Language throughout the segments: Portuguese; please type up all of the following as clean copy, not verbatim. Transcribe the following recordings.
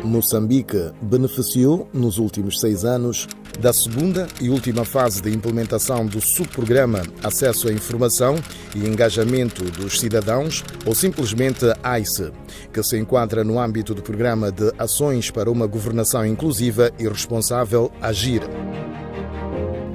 Moçambique beneficiou, nos últimos 6 anos, da segunda e última fase de implementação do subprograma Acesso à Informação e Engajamento dos Cidadãos, ou simplesmente AICE, que se enquadra no âmbito do Programa de Ações para uma Governação Inclusiva e Responsável, AGIR.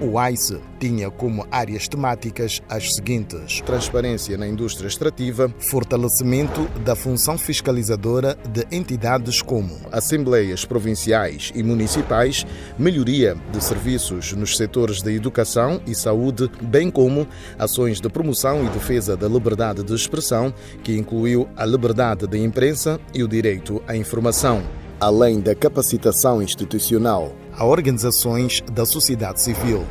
O AICE tinha como áreas temáticas as seguintes: transparência na indústria extrativa, fortalecimento da função fiscalizadora de entidades como assembleias provinciais e municipais, melhoria de serviços nos setores de educação e saúde, bem como ações de promoção e defesa da liberdade de expressão, que incluiu a liberdade de imprensa e o direito à informação, além da capacitação institucional a organizações da sociedade civil.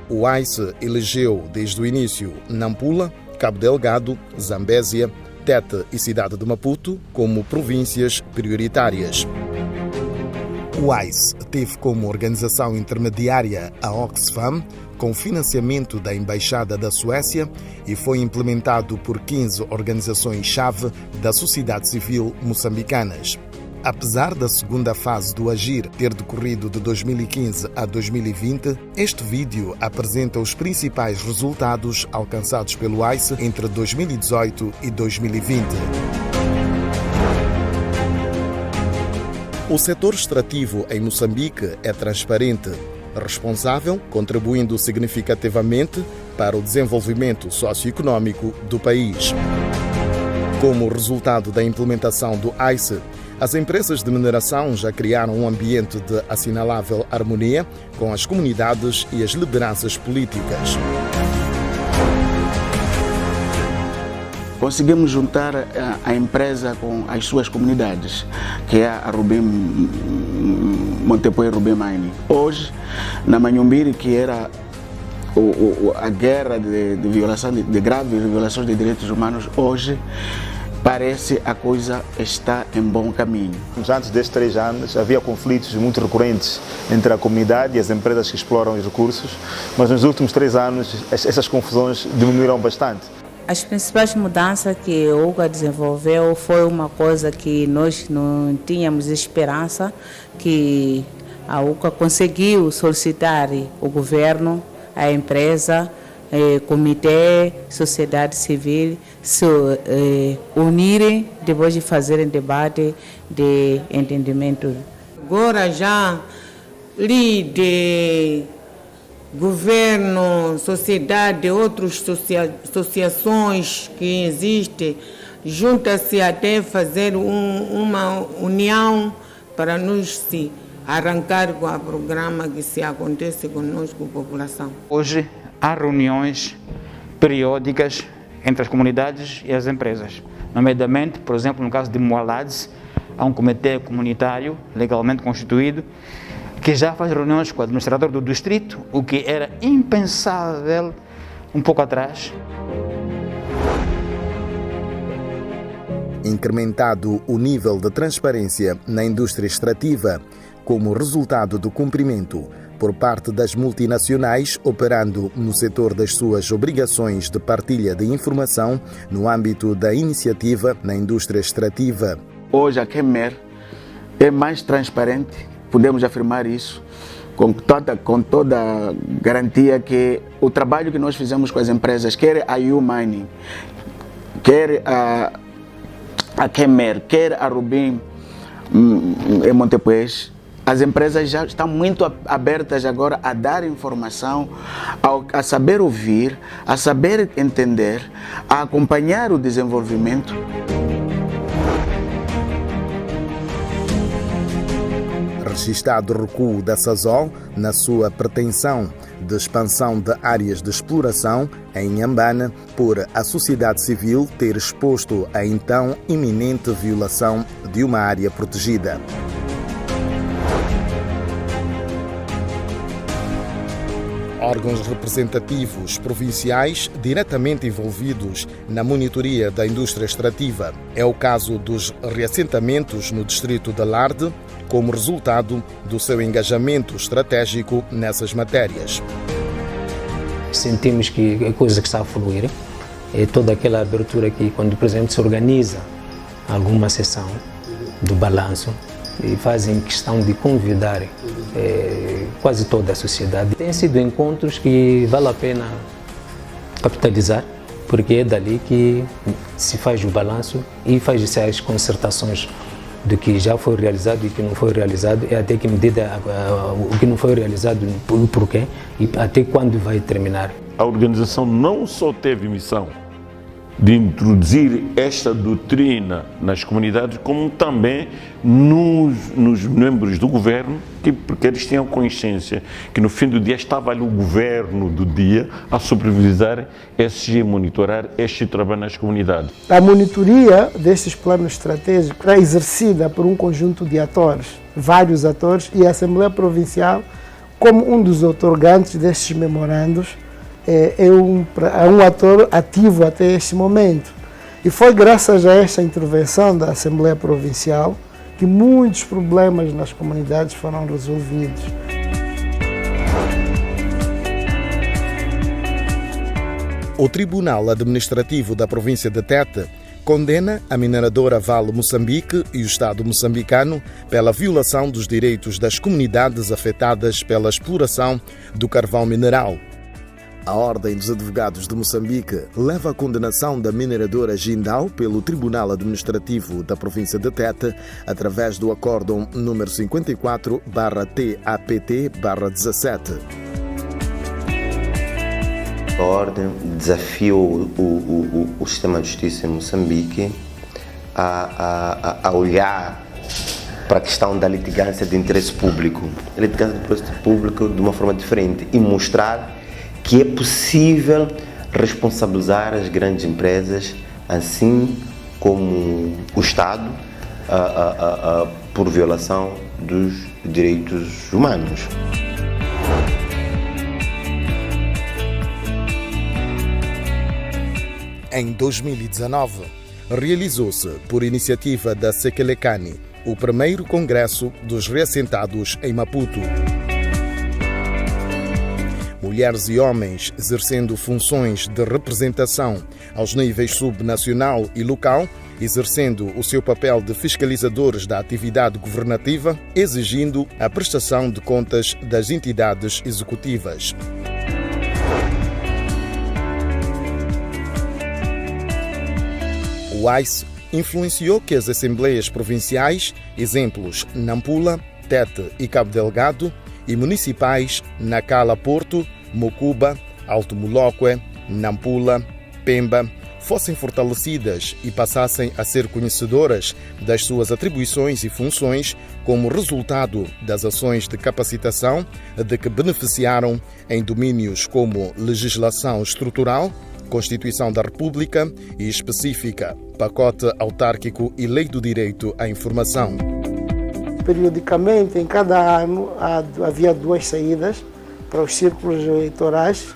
O AICE elegeu desde o início Nampula, Cabo Delgado, Zambésia, Tete e Cidade de Maputo como províncias prioritárias. O AICE teve como organização intermediária a Oxfam, com financiamento da Embaixada da Suécia, e foi implementado por 15 organizações-chave da sociedade civil moçambicanas. Apesar da segunda fase do AGIR ter decorrido de 2015 a 2020, este vídeo apresenta os principais resultados alcançados pelo AICE entre 2018 e 2020. O setor extrativo em Moçambique é transparente, responsável, contribuindo significativamente para o desenvolvimento socioeconômico do país. Como resultado da implementação do AICE, as empresas de mineração já criaram um ambiente de assinalável harmonia com as comunidades e as lideranças políticas. Conseguimos juntar a empresa com as suas comunidades, que é a Rubim Montepuez Rubim Mining. Hoje, na Manhumbiri, que era a guerra de violação de graves violações de direitos humanos, hoje parece a coisa está em bom caminho. Antes destes 3 anos havia conflitos muito recorrentes entre a comunidade e as empresas que exploram os recursos, mas nos últimos 3 anos essas confusões diminuíram bastante. As principais mudanças que a UCA desenvolveu foi uma coisa que nós não tínhamos esperança, que a UCA conseguiu solicitar o governo, a empresa, comitê, sociedade civil se unirem depois de fazerem debate de entendimento. Agora já líder, governo, sociedade, outras associações que existem, juntam-se até fazer uma união para nos se arrancar com o programa que se acontece conosco, com a população. Hoje há reuniões periódicas entre as comunidades e as empresas. Nomeadamente, por exemplo, no caso de Moalades, há um comitê comunitário legalmente constituído que já faz reuniões com o administrador do distrito, o que era impensável um pouco atrás. Incrementado o nível de transparência na indústria extrativa como resultado do cumprimento por parte das multinacionais operando no setor das suas obrigações de partilha de informação no âmbito da iniciativa na indústria extrativa. Hoje a Kemer é mais transparente, podemos afirmar isso, com toda garantia que o trabalho que nós fizemos com as empresas, quer a U Mining, quer a Kemer, quer a Rubim em Montepuez, as empresas já estão muito abertas agora a dar informação, a saber ouvir, a saber entender, a acompanhar o desenvolvimento. Registrado o recuo da Sasol na sua pretensão de expansão de áreas de exploração em Inhambane por a sociedade civil ter exposto a então iminente violação de uma área protegida. órgãos representativos provinciais diretamente envolvidos na monitoria da indústria extrativa. É o caso dos reassentamentos no distrito de Larde, como resultado do seu engajamento estratégico nessas matérias. Sentimos que é coisa que está a fluir, é toda aquela abertura que, quando, por exemplo, se organiza alguma sessão do balanço, e fazem questão de convidar quase toda a sociedade. Tem sido encontros que vale a pena capitalizar, porque é dali que se faz o balanço e faz-se as concertações do que já foi realizado e que não foi realizado, e até que medida o que não foi realizado, o porquê, e até quando vai terminar. A organização não só teve missão de introduzir esta doutrina nas comunidades, como também nos membros do governo, porque eles tinham consciência que no fim do dia estava ali o governo do dia a supervisar e monitorar este trabalho nas comunidades. A monitoria destes planos estratégicos é exercida por um conjunto de atores, vários atores, e a Assembleia Provincial, como um dos outorgantes destes memorandos, é um ator ativo até este momento. E foi graças a esta intervenção da Assembleia Provincial que muitos problemas nas comunidades foram resolvidos. O Tribunal Administrativo da província de Tete condena a mineradora Vale Moçambique e o Estado moçambicano pela violação dos direitos das comunidades afetadas pela exploração do carvão mineral. A Ordem dos Advogados de Moçambique leva a condenação da mineradora Jindal pelo Tribunal Administrativo da província de Tete através do Acórdão número 54/TAPT/17. A Ordem desafiou o sistema de justiça em Moçambique a olhar para a questão da litigância de interesse público, a litigância de interesse público de uma forma diferente e mostrar que é possível responsabilizar as grandes empresas, assim como o Estado, por violação dos direitos humanos. Em 2019, realizou-se, por iniciativa da Sekelekani, o primeiro Congresso dos Reassentados em Maputo. Mulheres e homens exercendo funções de representação aos níveis subnacional e local, exercendo o seu papel de fiscalizadores da atividade governativa, exigindo a prestação de contas das entidades executivas. O AICE influenciou que as assembleias provinciais, exemplos Nampula, Tete e Cabo Delgado, e municipais Nacala Porto, Mocuba, Alto Molóque, Nampula, Pemba, fossem fortalecidas e passassem a ser conhecedoras das suas atribuições e funções como resultado das ações de capacitação de que beneficiaram em domínios como legislação estrutural, Constituição da República e específica, pacote autárquico e lei do direito à informação. Periodicamente, em cada ano, havia 2 saídas para os círculos eleitorais.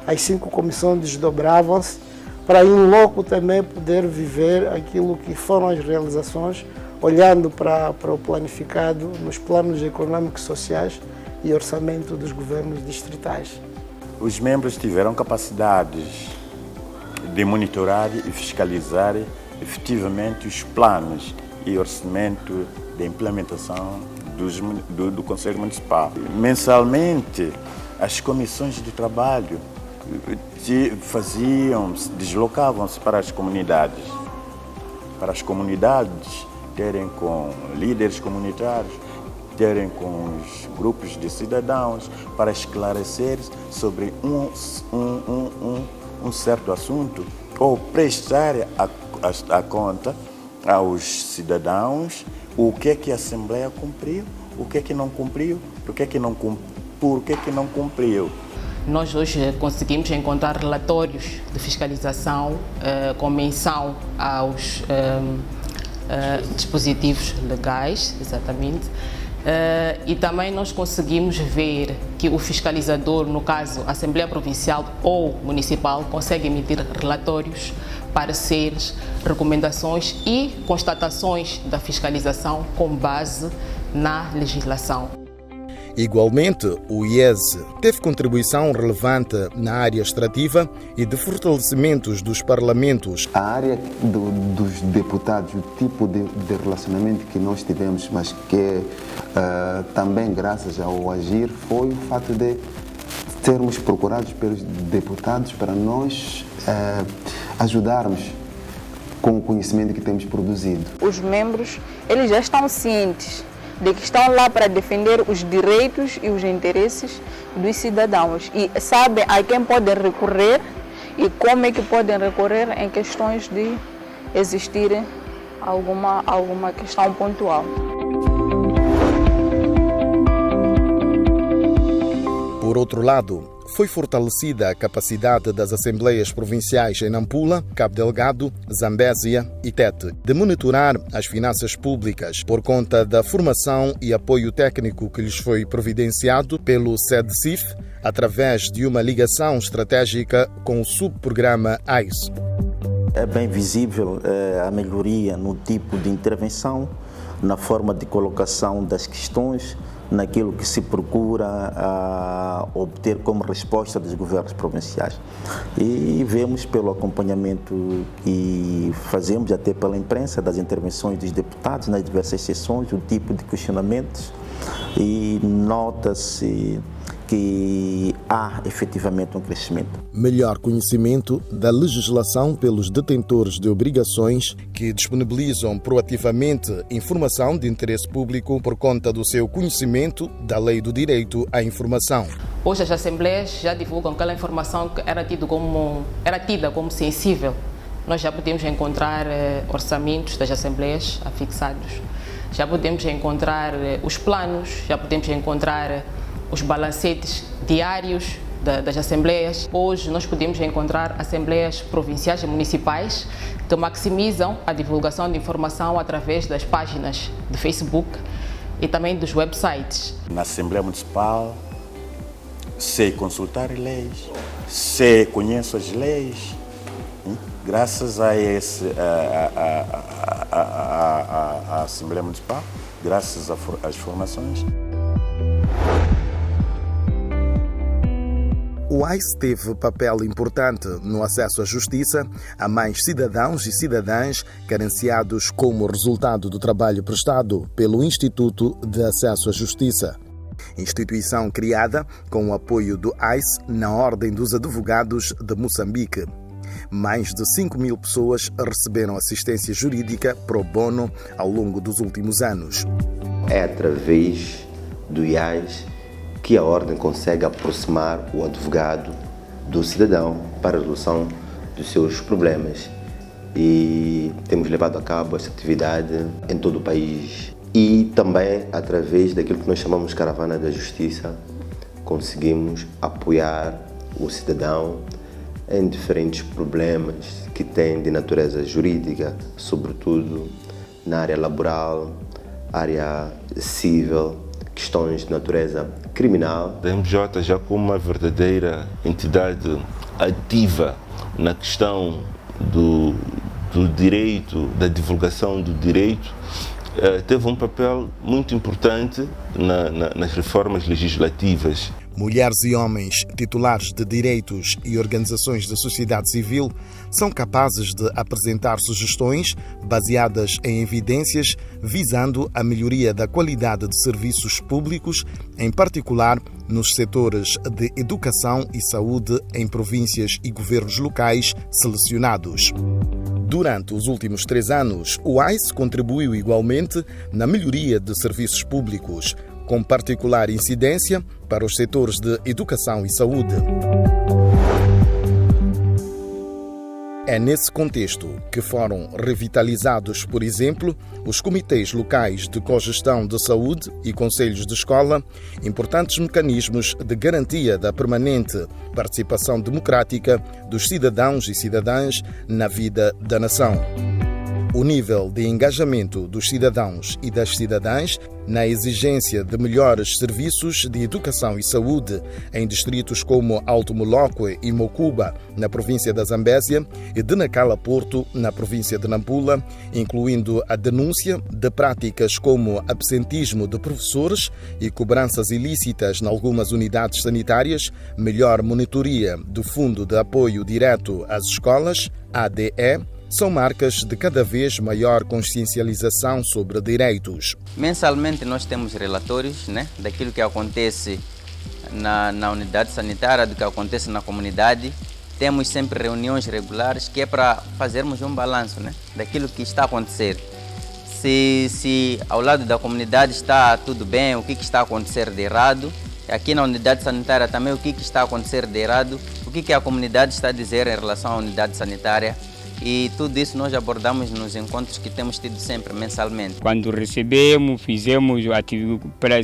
As 5 comissões desdobravam-se para, em loco, também poder viver aquilo que foram as realizações, olhando para o planificado nos planos econômicos, sociais e orçamento dos governos distritais. Os membros tiveram capacidades de monitorar e fiscalizar efetivamente os planos e orçamento de implementação do Conselho Municipal. Mensalmente, as comissões de trabalho deslocavam-se para as comunidades terem com líderes comunitários, terem com os grupos de cidadãos, para esclarecer sobre um certo assunto ou prestar a conta aos cidadãos o que é que a Assembleia cumpriu, o que é que não cumpriu, por que é que não cumpriu. Nós hoje conseguimos encontrar relatórios de fiscalização com menção aos dispositivos legais, exatamente, e também nós conseguimos ver que que o fiscalizador, no caso a Assembleia Provincial ou Municipal, consegue emitir relatórios, pareceres, recomendações e constatações da fiscalização com base na legislação. Igualmente, o IES teve contribuição relevante na área extrativa e de fortalecimentos dos parlamentos. A área dos deputados, o tipo de relacionamento que nós tivemos, mas que também graças ao agir, foi o fato de sermos procurados pelos deputados para nós ajudarmos com o conhecimento que temos produzido. Os membros, eles já estão cientes de que estão lá para defender os direitos e os interesses dos cidadãos e sabem a quem podem recorrer e como é que podem recorrer em questões de existir alguma questão pontual. Por outro lado, foi fortalecida a capacidade das Assembleias Provinciais em Nampula, Cabo Delgado, Zambésia e Tete de monitorar as finanças públicas por conta da formação e apoio técnico que lhes foi providenciado pelo SEDCIF através de uma ligação estratégica com o subprograma AIS. É bem visível a melhoria no tipo de intervenção, na forma de colocação das questões, naquilo que se procura obter como resposta dos governos provinciais. E vemos pelo acompanhamento que fazemos, até pela imprensa, das intervenções dos deputados nas diversas sessões, o tipo de questionamentos, e nota-se que há efetivamente um crescimento. Melhor conhecimento da legislação pelos detentores de obrigações que disponibilizam proativamente informação de interesse público por conta do seu conhecimento da lei do direito à informação. Hoje as assembleias já divulgam aquela informação que era tida como sensível. Nós já podemos encontrar orçamentos das assembleias afixados, já podemos encontrar os planos, já podemos encontrar os balancetes diários das assembleias. Hoje nós podemos encontrar assembleias provinciais e municipais que maximizam a divulgação de informação através das páginas de Facebook e também dos websites. Na Assembleia Municipal, sei consultar leis, sei conheço as leis. Graças a a Assembleia Municipal, graças às formações. O AIS teve papel importante no acesso à justiça a mais cidadãos e cidadãs carenciados como resultado do trabalho prestado pelo Instituto de Acesso à Justiça. Instituição criada com o apoio do AIS na Ordem dos Advogados de Moçambique. Mais de 5.000 pessoas receberam assistência jurídica pro bono ao longo dos últimos anos. É através do IAS que a Ordem consegue aproximar o advogado do cidadão para a resolução dos seus problemas. E temos levado a cabo essa atividade em todo o país. E também, através daquilo que nós chamamos de Caravana da Justiça, conseguimos apoiar o cidadão em diferentes problemas que têm de natureza jurídica, sobretudo na área laboral, área civil, questões de natureza criminal. A MJ, já como uma verdadeira entidade ativa na questão do direito, da divulgação do direito, teve um papel muito importante nas reformas legislativas. Mulheres e homens titulares de direitos e organizações da sociedade civil são capazes de apresentar sugestões baseadas em evidências visando a melhoria da qualidade de serviços públicos, em particular nos setores de educação e saúde em províncias e governos locais selecionados. Durante os últimos 3 anos, o AIS contribuiu igualmente na melhoria de serviços públicos, com particular incidência para os setores de educação e saúde. É nesse contexto que foram revitalizados, por exemplo, os comitês locais de cogestão de saúde e conselhos de escola, importantes mecanismos de garantia da permanente participação democrática dos cidadãos e cidadãs na vida da nação. o nível de engajamento dos cidadãos e das cidadãs na exigência de melhores serviços de educação e saúde em distritos como Alto Moloque e Mocuba, na província da Zambésia, e de Nacala Porto, na província de Nampula, incluindo a denúncia de práticas como absentismo de professores e cobranças ilícitas em algumas unidades sanitárias, melhor monitoria do Fundo de Apoio Direto às Escolas, ADE, são marcas de cada vez maior consciencialização sobre direitos. Mensalmente nós temos relatórios, daquilo que acontece na unidade sanitária, do que acontece na comunidade. Temos sempre reuniões regulares que é para fazermos um balanço, daquilo que está a acontecer. Se ao lado da comunidade está tudo bem, o que está a acontecer de errado. Aqui na unidade sanitária também o que está a acontecer de errado, o que a comunidade está a dizer em relação à unidade sanitária. E tudo isso nós abordamos nos encontros que temos tido sempre, mensalmente. Quando recebemos,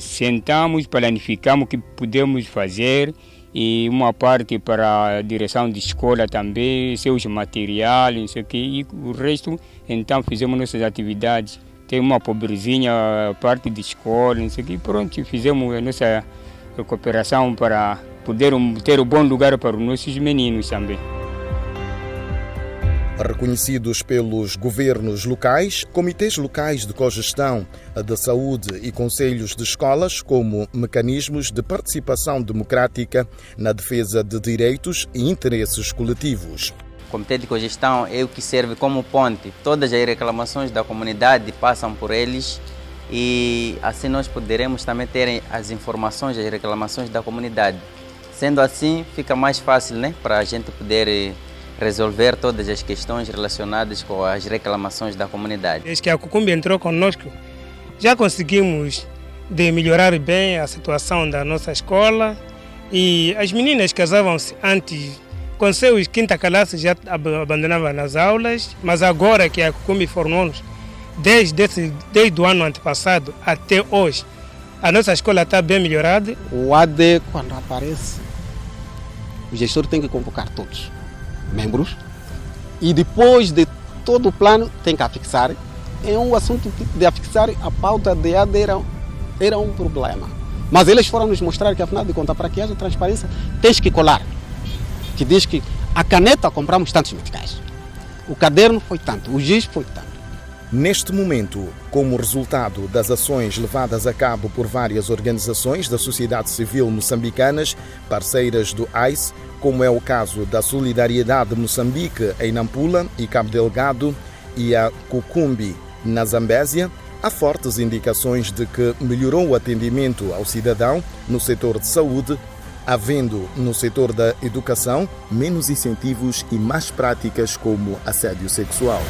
sentamos, planificamos o que podemos fazer, e uma parte para a direção de escola também, seus materiais, não sei o quê, e o resto, então fizemos nossas atividades. Tem uma pobrezinha, parte de escola, não sei o quê, pronto, fizemos a nossa cooperação para poder ter um bom lugar para os nossos meninos também. Reconhecidos pelos governos locais, comitês locais de cogestão de saúde e conselhos de escolas como mecanismos de participação democrática na defesa de direitos e interesses coletivos. O comitê de cogestão é o que serve como ponte. Todas as reclamações da comunidade passam por eles e assim nós poderemos também ter as informações, as reclamações da comunidade. Sendo assim, fica mais fácil, para a gente poder resolver todas as questões relacionadas com as reclamações da comunidade. Desde que a Cucumbi entrou conosco, já conseguimos melhorar bem a situação da nossa escola, e as meninas casavam-se antes, com seus quinta classe já abandonavam as aulas, mas agora que a Cucumbi formou-nos, desde o ano antepassado até hoje, a nossa escola está bem melhorada. O AD, quando aparece, o gestor tem que convocar todos membros, e depois de todo o plano tem que afixar. É um assunto de afixar a pauta de AD era um problema, mas eles foram nos mostrar que, afinal de contas, para que haja transparência, tens que colar, que diz que a caneta compramos tantos meticais, o caderno foi tanto, o giz foi tanto. Neste momento, como resultado das ações levadas a cabo por várias organizações da sociedade civil moçambicanas, parceiras do AICE, como é o caso da Solidariedade Moçambique em Nampula e Cabo Delgado e a Cucumbi na Zambésia, há fortes indicações de que melhorou o atendimento ao cidadão no setor de saúde, havendo no setor da educação menos incentivos e mais práticas como assédio sexual.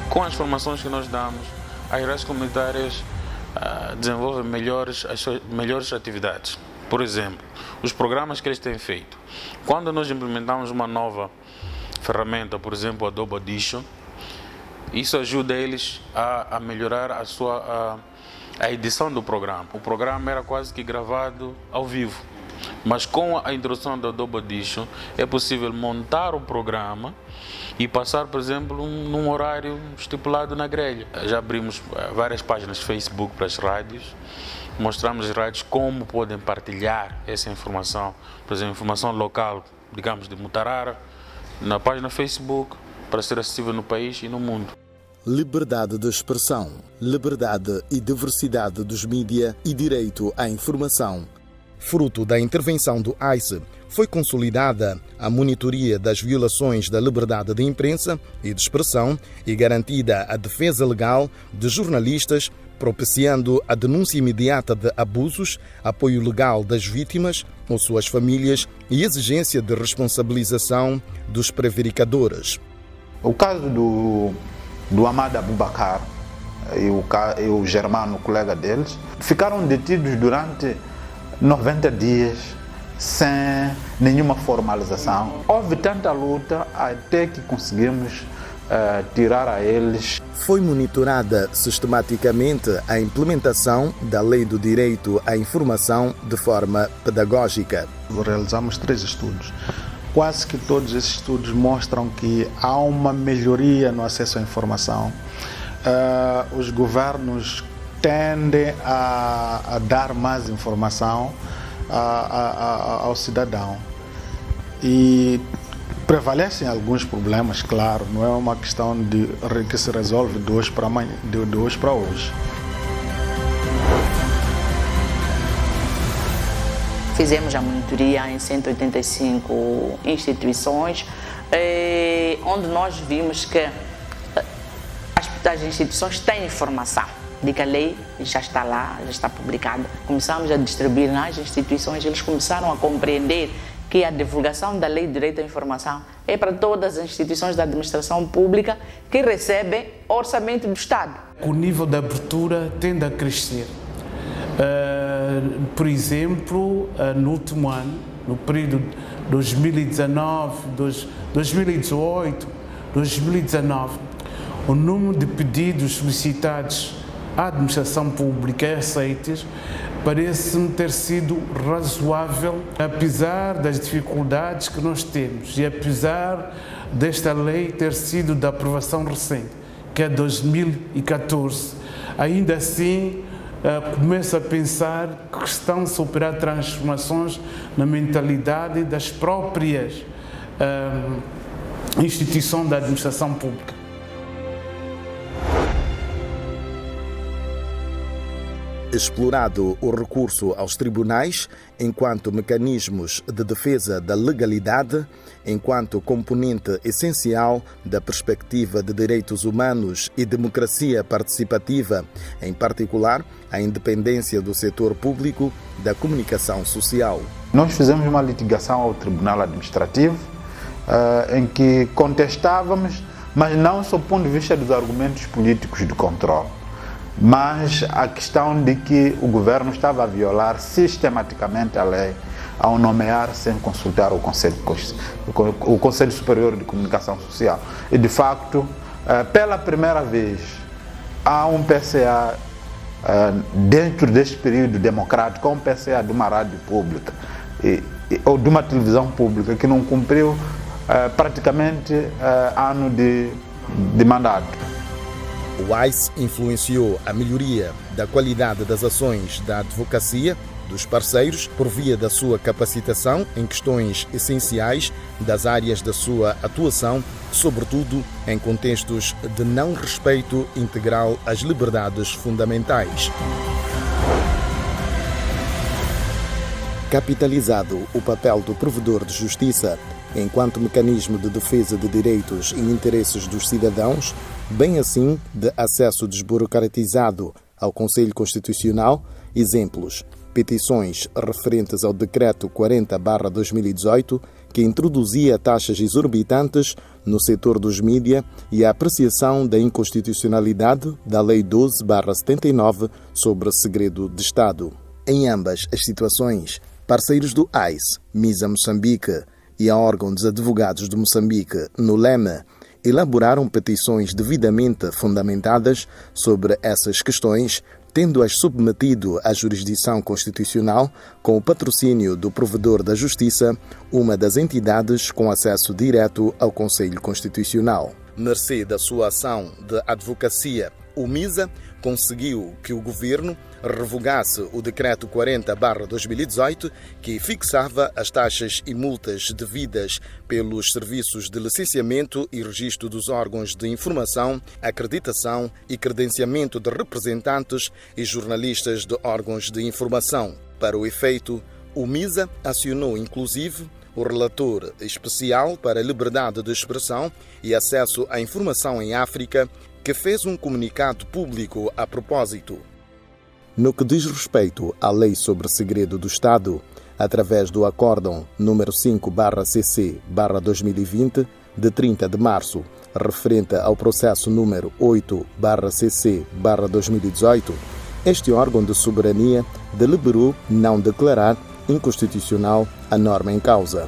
Com as formações que nós damos, as redes comunitárias desenvolvem melhores atividades. Por exemplo, os programas que eles têm feito. Quando nós implementamos uma nova ferramenta, por exemplo, a Adobe Audition, isso ajuda eles a melhorar a edição do programa. O programa era quase que gravado ao vivo, mas com a introdução da Adobe Audition é possível montar o programa e passar, por exemplo, num horário estipulado na grelha. Já abrimos várias páginas de Facebook para as rádios, mostramos às rádios como podem partilhar essa informação, por exemplo, informação local, digamos, de Mutarara, na página Facebook, para ser acessível no país e no mundo. Liberdade de expressão, liberdade e diversidade dos mídia e direito à informação. Fruto da intervenção do AICE, foi consolidada a monitoria das violações da liberdade de imprensa e de expressão e garantida a defesa legal de jornalistas, propiciando a denúncia imediata de abusos, apoio legal das vítimas ou suas famílias e exigência de responsabilização dos prevaricadores. O caso do Amado Abubakar e o Germano, colega deles, ficaram detidos durante 90 dias sem nenhuma formalização. Houve tanta luta até que conseguimos tirar a eles. Foi monitorada sistematicamente a implementação da Lei do Direito à Informação de forma pedagógica. Realizamos 3 estudos. quase que todos esses estudos mostram que há uma melhoria no acesso à informação. Os governos tendem a dar mais informação ao cidadão. E prevalecem alguns problemas, claro, não é uma questão que se resolve de hoje para hoje. Fizemos a monitoria em 185 instituições, onde nós vimos que as instituições têm informação de que a lei já está lá, já está publicada. Começamos a distribuir nas instituições, eles começaram a compreender que a divulgação da Lei de Direito à Informação é para todas as instituições da administração pública que recebem orçamento do Estado. O nível de abertura tende a crescer. Por exemplo, no último ano, no período 2019, 2018, 2019, o número de pedidos solicitados à administração pública e aceitos parece-me ter sido razoável, apesar das dificuldades que nós temos e apesar desta lei ter sido de aprovação recente, que é 2014. Ainda assim, começo a pensar que estão-se a operar transformações na mentalidade das próprias instituições da administração pública. Explorado o recurso aos tribunais enquanto mecanismos de defesa da legalidade, enquanto componente essencial da perspectiva de direitos humanos e democracia participativa, em particular a independência do setor público da comunicação social. Nós fizemos uma litigação ao Tribunal Administrativo em que contestávamos, mas não sob o ponto de vista dos argumentos políticos de controle, mas a questão de que o governo estava a violar sistematicamente a lei ao nomear sem consultar o Conselho Superior de Comunicação Social. E, de facto, pela primeira vez, há um PCA dentro deste período democrático, há um PCA de uma rádio pública ou de uma televisão pública que não cumpriu praticamente ano de mandato. O AIS influenciou a melhoria da qualidade das ações da advocacia dos parceiros por via da sua capacitação em questões essenciais das áreas da sua atuação, sobretudo em contextos de não respeito integral às liberdades fundamentais. Capitalizado o papel do provedor de justiça enquanto mecanismo de defesa de direitos e interesses dos cidadãos, bem assim de acesso desburocratizado ao Conselho Constitucional, exemplos, petições referentes ao Decreto 40/2018, que introduzia taxas exorbitantes no setor dos mídia e a apreciação da inconstitucionalidade da Lei 12/79 sobre segredo de Estado. Em ambas as situações, parceiros do AIS, MISA Moçambique, e a órgão dos advogados de Moçambique, no LEMA, elaboraram petições devidamente fundamentadas sobre essas questões, tendo-as submetido à jurisdição constitucional com o patrocínio do provedor da Justiça, uma das entidades com acesso direto ao Conselho Constitucional. Mercê da sua ação de advocacia, o MISA conseguiu que o governo revogasse o Decreto 40/2018, que fixava as taxas e multas devidas pelos serviços de licenciamento e registro dos órgãos de informação, acreditação e credenciamento de representantes e jornalistas de órgãos de informação. Para o efeito, o MISA acionou inclusive o relator especial para a liberdade de expressão e acesso à informação em África, que fez um comunicado público a propósito. No que diz respeito à Lei sobre Segredo do Estado, através do Acórdão número 5/CC/2020, de 30 de março, referente ao processo número 8/CC/2018, este órgão de soberania deliberou não declarar inconstitucional a norma em causa.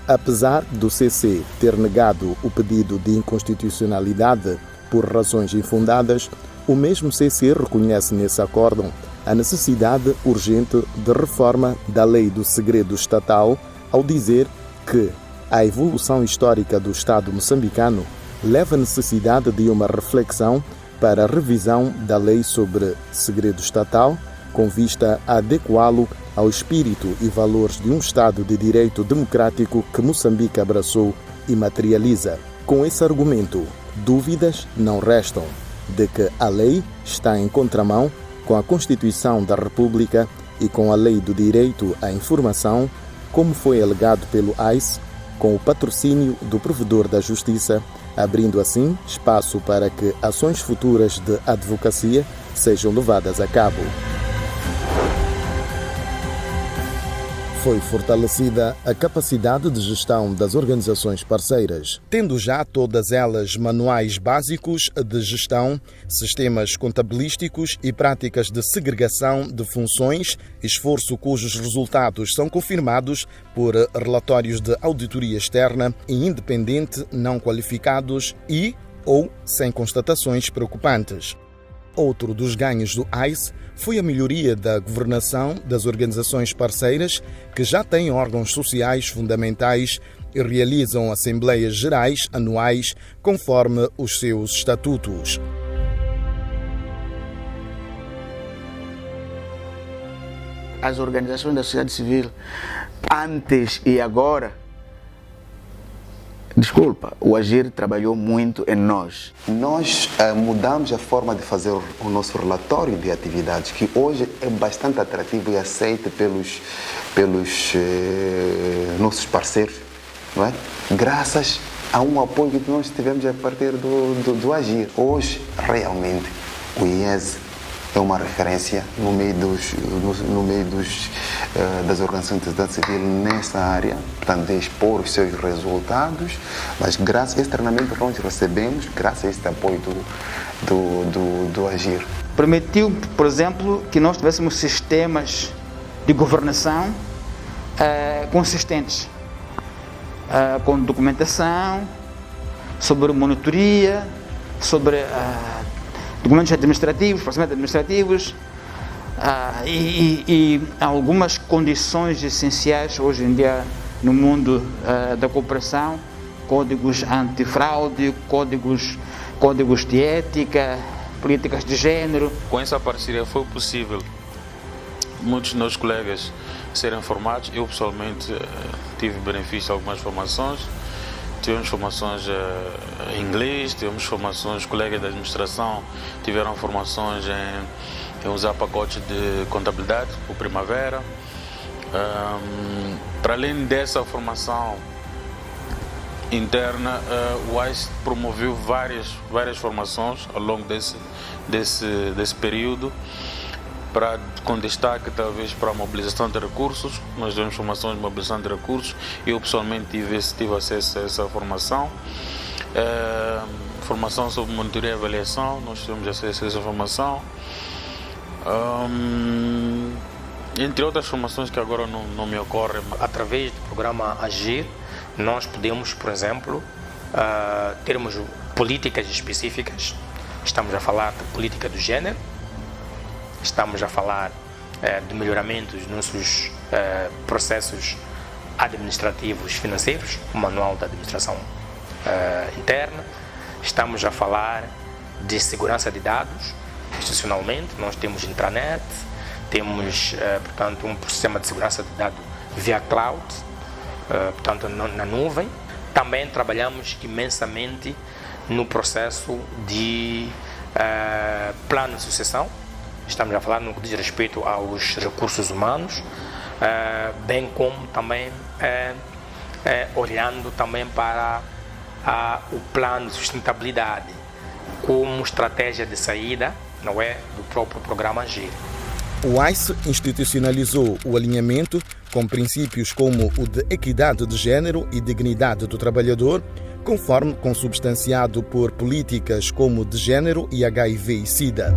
Apesar do CC ter negado o pedido de inconstitucionalidade por razões infundadas, o mesmo CC reconhece nesse acórdão a necessidade urgente de reforma da Lei do Segredo Estatal, ao dizer que a evolução histórica do Estado moçambicano leva à necessidade de uma reflexão para a revisão da lei sobre segredo estatal, com vista a adequá-lo ao espírito e valores de um Estado de direito democrático que Moçambique abraçou e materializa. Com esse argumento, dúvidas não restam de que a lei está em contramão com a Constituição da República e com a Lei do Direito à Informação, como foi alegado pelo AIS, com o patrocínio do Provedor da Justiça, abrindo assim espaço para que ações futuras de advocacia sejam levadas a cabo. Foi fortalecida a capacidade de gestão das organizações parceiras, tendo já todas elas manuais básicos de gestão, sistemas contabilísticos e práticas de segregação de funções, esforço cujos resultados são confirmados por relatórios de auditoria externa e independente não qualificados ou sem constatações preocupantes. Outro dos ganhos do AIS foi a melhoria da governação das organizações parceiras, que já têm órgãos sociais fundamentais e realizam assembleias gerais anuais conforme os seus estatutos. As organizações da sociedade civil, antes e agora, o Agir trabalhou muito em nós. Nós mudamos a forma de fazer o nosso relatório de atividades, que hoje é bastante atrativo e aceito pelos nossos parceiros, não é? Graças a um apoio que nós tivemos a partir do Agir. Hoje, realmente, o IES é uma referência no meio das organizações da sociedade civil nessa área, portanto, de expor os seus resultados, mas graças a esse treinamento que nós recebemos, graças a esse apoio do Agir. Permitiu, por exemplo, que nós tivéssemos sistemas de governação consistentes, com documentação, sobre monitoria, sobre documentos administrativos, procedimentos administrativos e algumas condições essenciais hoje em dia no mundo da cooperação, códigos antifraude, códigos de ética, políticas de género. Com essa parceria foi possível muitos dos meus colegas serem formados. Eu pessoalmente tive benefício de algumas formações. Tivemos formações em inglês, tivemos formações, os colegas da administração tiveram formações em usar pacotes de contabilidade, o Primavera. Para além dessa formação interna, o AIS promoveu várias formações ao longo desse período, com destaque talvez para a mobilização de recursos. Nós tivemos formações de mobilização de recursos. Eu pessoalmente tive acesso a essa formação. Formação sobre monitoria e avaliação, nós tivemos acesso a essa formação. Entre outras formações que agora não me ocorrem. Através do programa Agir, nós podemos, por exemplo, termos políticas específicas. Estamos a falar de política do género. Estamos a falar de melhoramento dos nossos processos administrativos financeiros, o Manual da Administração Interna. Estamos a falar de segurança de dados, institucionalmente. Nós temos intranet, temos, portanto, um sistema de segurança de dados via cloud, portanto, na nuvem. Também trabalhamos imensamente no processo de plano de sucessão. Estamos a falar no que diz respeito aos recursos humanos, bem como também olhando também para o plano de sustentabilidade como estratégia de saída, não é, do próprio programa Agir. O AIS institucionalizou o alinhamento com princípios como o de equidade de género e dignidade do trabalhador, conforme consubstanciado por políticas como de género e HIV e SIDA.